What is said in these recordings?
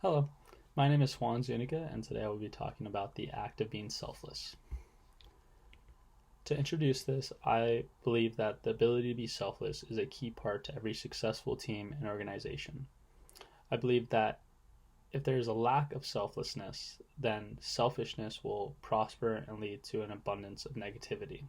Hello, my name is Juan Zuniga, and today I will be talking about the act of being selfless. To introduce this, I believe that the ability to be selfless is a key part to every successful team and organization. I believe that if there is a lack of selflessness, then selfishness will prosper and lead to an abundance of negativity.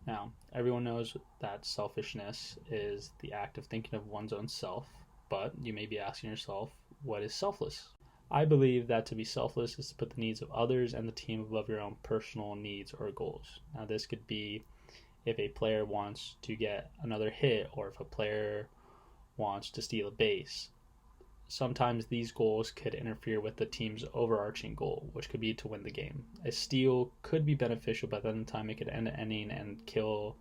Now, everyone knows that selfishness is the act of thinking of one's own self, but you may be asking yourself, what is selfless? I believe that to be selfless is to put the needs of others and the team above your own personal needs or goals. Now, this could be if a player wants to get another hit or if a player wants to steal a base. Sometimes these goals could interfere with the team's overarching goal, which could be to win the game. A steal could be beneficial, but then the time it could end the inning and kill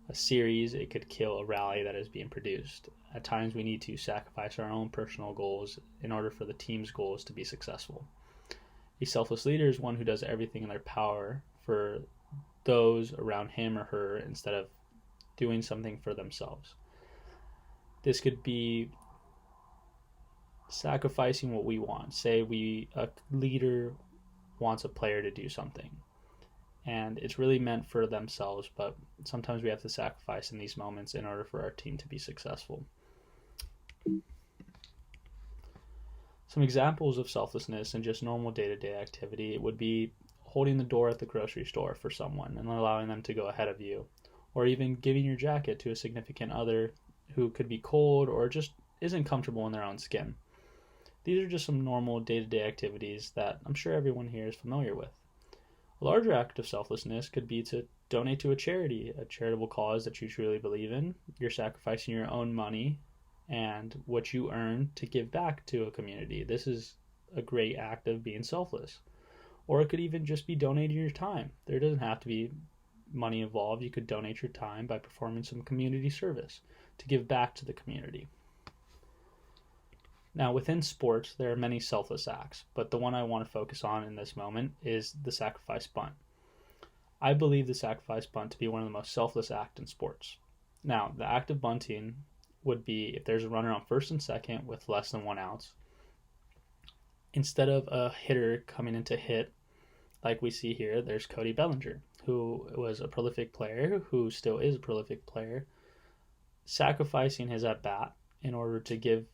a series, it could kill a rally that is being produced. At times we need to sacrifice our own personal goals in order for the team's goals to be successful. A selfless leader is one who does everything in their power for those around him or her instead of doing something for themselves. This could be sacrificing what we want. Say a leader wants a player to do something, and it's really meant for themselves, but sometimes we have to sacrifice in these moments in order for our team to be successful. Some examples of selflessness and just normal day-to-day activity would be holding the door at the grocery store for someone and allowing them to go ahead of you, or even giving your jacket to a significant other who could be cold or just isn't comfortable in their own skin. These are just some normal day-to-day activities that I'm sure everyone here is familiar with. A larger act of selflessness could be to donate to a charity, a charitable cause that you truly believe in. You're sacrificing your own money and what you earn to give back to a community. This is a great act of being selfless. Or it could even just be donating your time. There doesn't have to be money involved. You could donate your time by performing some community service to give back to the community. Now, within sports, there are many selfless acts, but the one I want to focus on in this moment is the sacrifice bunt. I believe the sacrifice bunt to be one of the most selfless acts in sports. Now, the act of bunting would be if there's a runner on first and second with less than 1 out. Instead of a hitter coming in to hit, like we see here, there's Cody Bellinger, who was a prolific player, who still is a prolific player, sacrificing his at-bat in order to give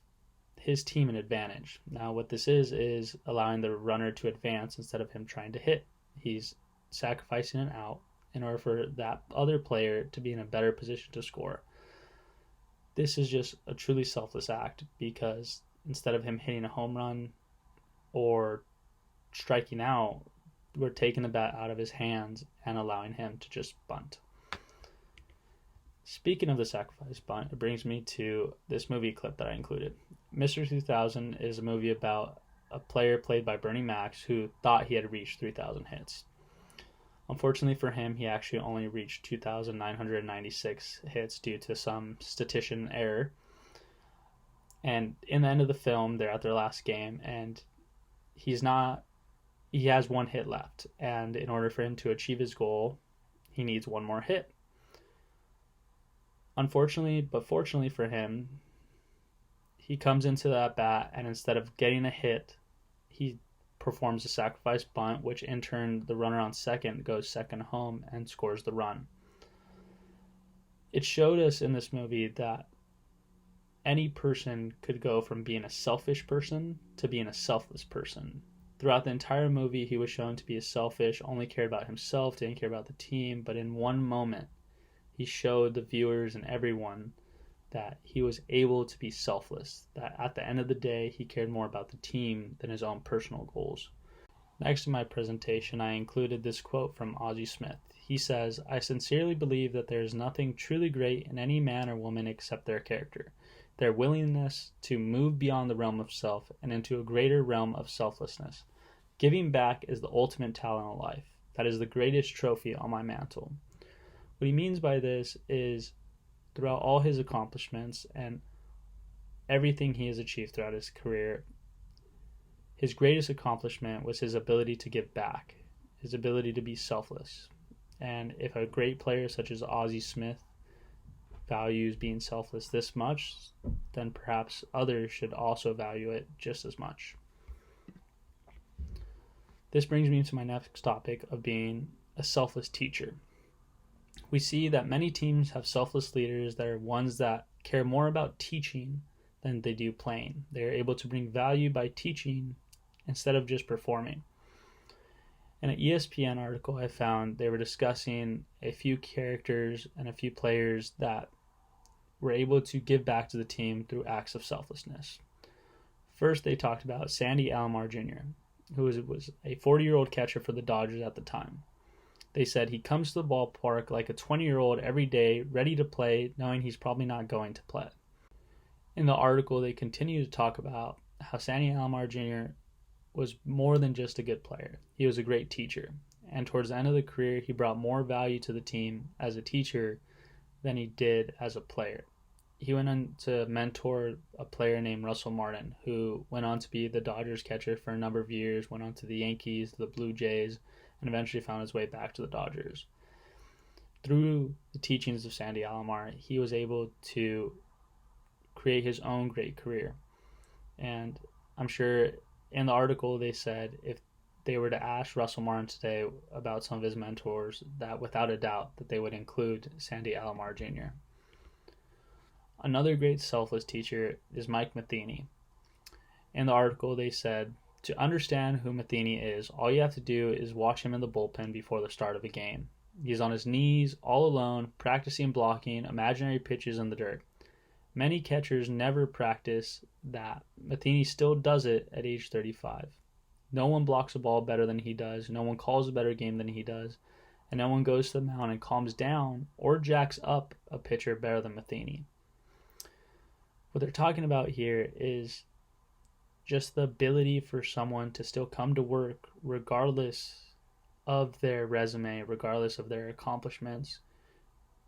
his team an advantage. Now what this is allowing the runner to advance instead of him trying to hit. He's sacrificing an out in order for that other player to be in a better position to score. This is just a truly selfless act because instead of him hitting a home run or striking out, we're taking the bat out of his hands and allowing him to just bunt. Speaking of the sacrifice bunt, it brings me to this movie clip that I included. Mr. 3000 is a movie about a player played by Bernie Mac who thought he had reached 3,000 hits. Unfortunately for him, he actually only reached 2,996 hits due to some statistician error. And in the end of the film, they're at their last game, and he has 1 hit left. And in order for him to achieve his goal, he needs 1 more hit. Unfortunately, but fortunately for him, he comes into that bat, and instead of getting a hit, he performs a sacrifice bunt, which in turn, the runner on second goes second home and scores the run. It showed us in this movie that any person could go from being a selfish person to being a selfless person. Throughout the entire movie, he was shown to be selfish, only cared about himself, didn't care about the team, but in one moment, he showed the viewers and everyone that he was able to be selfless, that at the end of the day, he cared more about the team than his own personal goals. Next in my presentation, I included this quote from Ozzie Smith. He says, "I sincerely believe that there is nothing truly great in any man or woman except their character, their willingness to move beyond the realm of self and into a greater realm of selflessness. Giving back is the ultimate talent of life. That is the greatest trophy on my mantle." What he means by this is throughout all his accomplishments and everything he has achieved throughout his career, his greatest accomplishment was his ability to give back, his ability to be selfless. And if a great player such as Ozzie Smith values being selfless this much, then perhaps others should also value it just as much. This brings me to my next topic of being a selfless teacher. We see that many teams have selfless leaders that are ones that care more about teaching than they do playing. They are able to bring value by teaching instead of just performing. In an ESPN article I found, they were discussing a few characters and a few players that were able to give back to the team through acts of selflessness. First, they talked about Sandy Alomar Jr., who was a 40-year-old catcher for the Dodgers at the time. They said he comes to the ballpark like a 20-year-old every day, ready to play, knowing he's probably not going to play. In the article, they continue to talk about how Sandy Alomar Jr. was more than just a good player. He was a great teacher, and towards the end of the career, he brought more value to the team as a teacher than he did as a player. He went on to mentor a player named Russell Martin, who went on to be the Dodgers catcher for a number of years, went on to the Yankees, the Blue Jays, and eventually found his way back to the Dodgers. Through the teachings of Sandy Alomar, he was able to create his own great career. And I'm sure in the article they said if they were to ask Russell Martin today about some of his mentors, that without a doubt that they would include Sandy Alomar Jr. Another great selfless teacher is Mike Matheny. In the article they said, to understand who Matheny is, all you have to do is watch him in the bullpen before the start of a game. He's on his knees, all alone, practicing blocking imaginary pitches in the dirt. Many catchers never practice that. Matheny still does it at age 35. No one blocks a ball better than he does, no one calls a better game than he does, and no one goes to the mound and calms down or jacks up a pitcher better than Matheny. What they're talking about here is just the ability for someone to still come to work regardless of their resume, regardless of their accomplishments,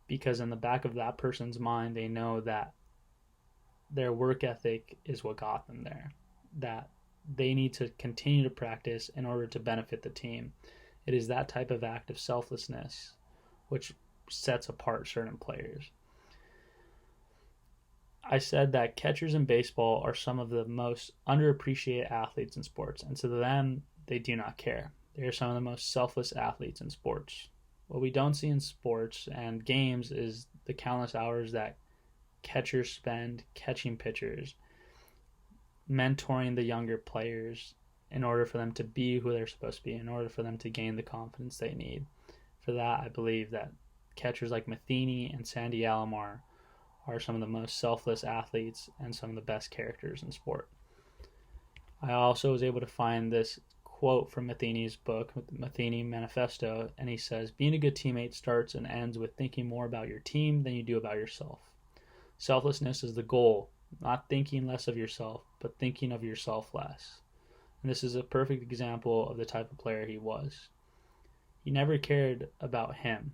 because in the back of that person's mind, they know that their work ethic is what got them there, that they need to continue to practice in order to benefit the team. It is that type of act of selflessness which sets apart certain players. I said that catchers in baseball are some of the most underappreciated athletes in sports, and to them, they do not care. They are some of the most selfless athletes in sports. What we don't see in sports and games is the countless hours that catchers spend catching pitchers, mentoring the younger players in order for them to be who they're supposed to be, in order for them to gain the confidence they need. For that, I believe that catchers like Matheny and Sandy Alomar are some of the most selfless athletes and some of the best characters in sport. I also was able to find this quote from Matheny's book, Matheny Manifesto, and he says, being a good teammate starts and ends with thinking more about your team than you do about yourself. Selflessness is the goal, not thinking less of yourself, but thinking of yourself less. And this is a perfect example of the type of player he was. He never cared about him,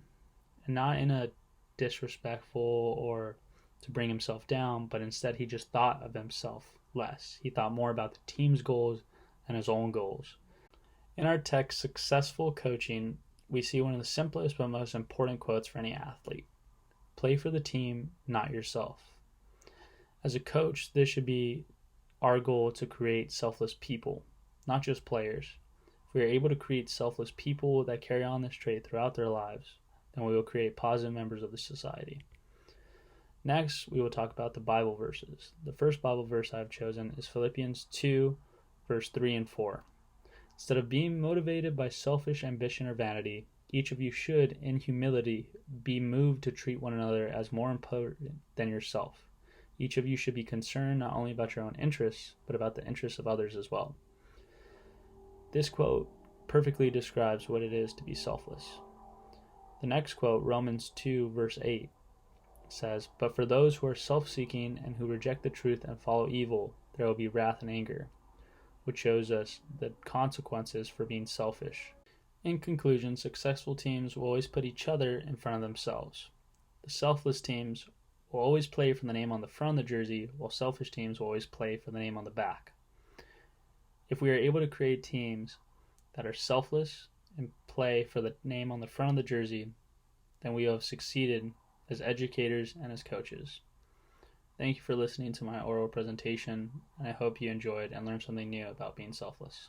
and not in a disrespectful or to bring himself down, but instead he just thought of himself less. He thought more about the team's goals than his own goals. In our text, Successful Coaching, we see one of the simplest but most important quotes for any athlete. Play for the team, not yourself. As a coach, this should be our goal, to create selfless people, not just players. If we are able to create selfless people that carry on this trait throughout their lives, then we will create positive members of the society. Next, we will talk about the Bible verses. The first Bible verse I've chosen is Philippians 2, verse 3 and 4. Instead of being motivated by selfish ambition or vanity, each of you should, in humility, be moved to treat one another as more important than yourself. Each of you should be concerned not only about your own interests, but about the interests of others as well. This quote perfectly describes what it is to be selfless. The next quote, Romans 2, verse 8, says, but for those who are self-seeking and who reject the truth and follow evil, there will be wrath and anger, which shows us the consequences for being selfish. In conclusion, successful teams will always put each other in front of themselves. The selfless teams will always play for the name on the front of the jersey, while selfish teams will always play for the name on the back. If we are able to create teams that are selfless and play for the name on the front of the jersey, then we have succeeded as educators and as coaches. Thank you for listening to my oral presentation, and I hope you enjoyed and learned something new about being selfless.